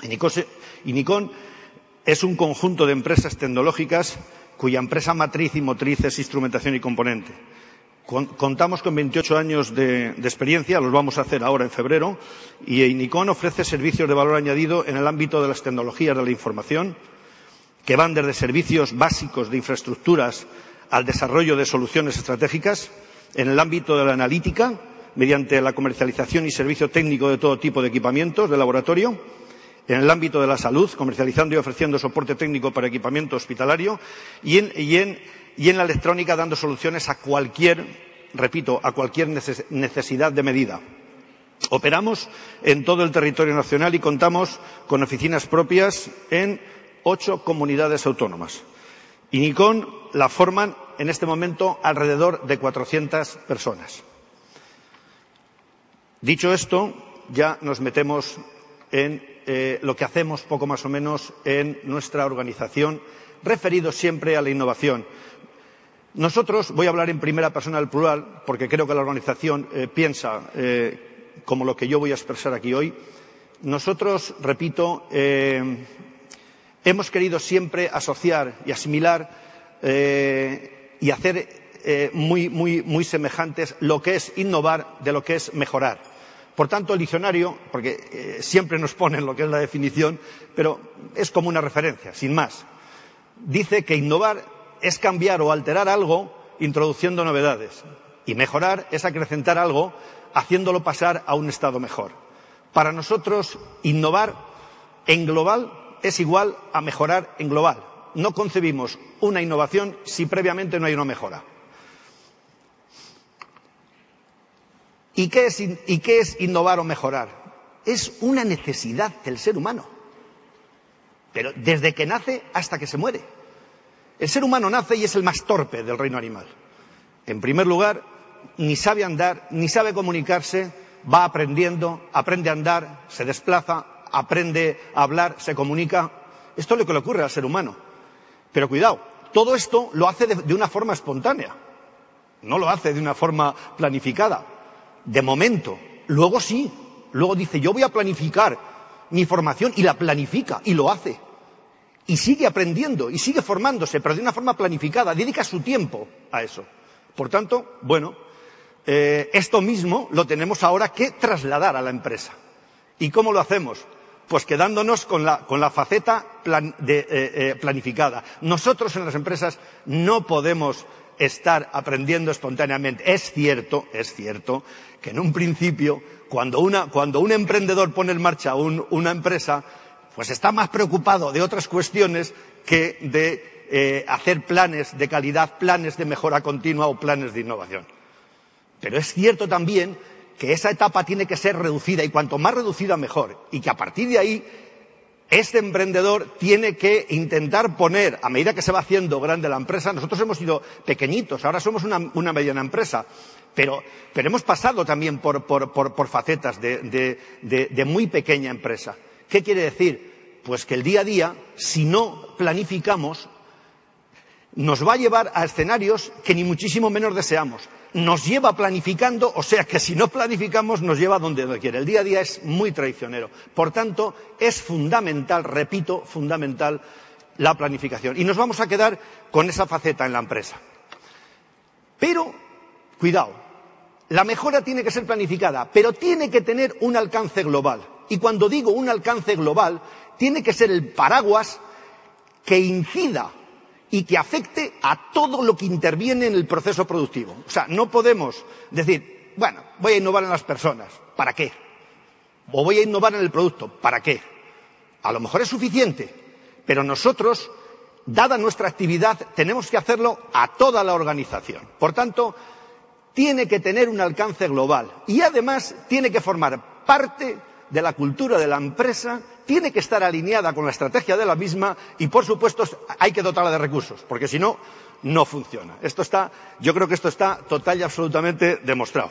Inicon es un conjunto de empresas tecnológicas cuya empresa matriz y motriz es instrumentación y componente. Contamos con 28 años de experiencia, los vamos a hacer ahora en febrero, y Inicon ofrece servicios de valor añadido en el ámbito de las tecnologías de la información, que van desde servicios básicos de infraestructuras al desarrollo de soluciones estratégicas, en el ámbito de la analítica, mediante la comercialización y servicio técnico de todo tipo de equipamientos de laboratorio, en el ámbito de la salud, comercializando y ofreciendo soporte técnico para equipamiento hospitalario, y en la electrónica, dando soluciones a cualquier necesidad de medida. Operamos en todo el territorio nacional y contamos con oficinas propias en 8 comunidades autónomas. Inicon la forman en este momento alrededor de 400 personas. Dicho esto, ya nos metemos en lo que hacemos poco más o menos en nuestra organización, referido siempre a la innovación. Nosotros, voy a hablar en primera persona del plural, porque creo que la organización piensa como lo que yo voy a expresar aquí hoy. Nosotros, repito, hemos querido siempre asociar y asimilar y hacer muy semejantes lo que es innovar de lo que es mejorar. Por tanto, el diccionario, porque siempre nos ponen lo que es la definición, pero es como una referencia, sin más, dice que innovar es cambiar o alterar algo introduciendo novedades, y mejorar es acrecentar algo haciéndolo pasar a un estado mejor. Para nosotros, innovar en global es igual a mejorar en global. No concebimos una innovación si previamente no hay una mejora. ¿Y qué es innovar o mejorar? Es una necesidad del ser humano, pero desde que nace hasta que se muere. El ser humano nace y es el más torpe del reino animal. En primer lugar, ni sabe andar, ni sabe comunicarse, va aprendiendo, aprende a andar, se desplaza, aprende a hablar, se comunica. Esto es lo que le ocurre al ser humano. Pero cuidado, todo esto lo hace de una forma espontánea, no lo hace de una forma planificada. De momento. Luego sí, luego dice, yo voy a planificar mi formación, y la planifica, y lo hace. Y sigue aprendiendo, y sigue formándose, pero de una forma planificada, dedica su tiempo a eso. Por tanto, bueno, esto mismo lo tenemos ahora que trasladar a la empresa. ¿Y cómo lo hacemos? Pues quedándonos con la faceta planificada. Nosotros en las empresas no podemos estar aprendiendo espontáneamente. Es cierto que en un principio, cuando un emprendedor pone en marcha una empresa, pues está más preocupado de otras cuestiones que de hacer planes de calidad, planes de mejora continua o planes de innovación. Pero es cierto también que esa etapa tiene que ser reducida, y cuanto más reducida mejor, y que a partir de ahí este emprendedor tiene que intentar poner, a medida que se va haciendo grande la empresa. Nosotros hemos sido pequeñitos, ahora somos una mediana empresa, pero hemos pasado también por facetas de muy pequeña empresa. ¿Qué quiere decir? Pues que el día a día, si no planificamos, nos va a llevar a escenarios que ni muchísimo menos deseamos. Nos lleva planificando, o sea que si no planificamos nos lleva donde no quiere. El día a día es muy traicionero. Por tanto, es fundamental, repito, fundamental la planificación. Y nos vamos a quedar con esa faceta en la empresa. Pero, cuidado, la mejora tiene que ser planificada, pero tiene que tener un alcance global. Y cuando digo un alcance global, tiene que ser el paraguas que incida y que afecte a todo lo que interviene en el proceso productivo. O sea, no podemos decir, bueno, voy a innovar en las personas, ¿para qué? O voy a innovar en el producto, ¿para qué? A lo mejor es suficiente, pero nosotros, dada nuestra actividad, tenemos que hacerlo a toda la organización. Por tanto, tiene que tener un alcance global y además tiene que formar parte de la cultura de la empresa, tiene que estar alineada con la estrategia de la misma y, por supuesto, hay que dotarla de recursos, porque si no, no funciona. Yo creo que esto está total y absolutamente demostrado.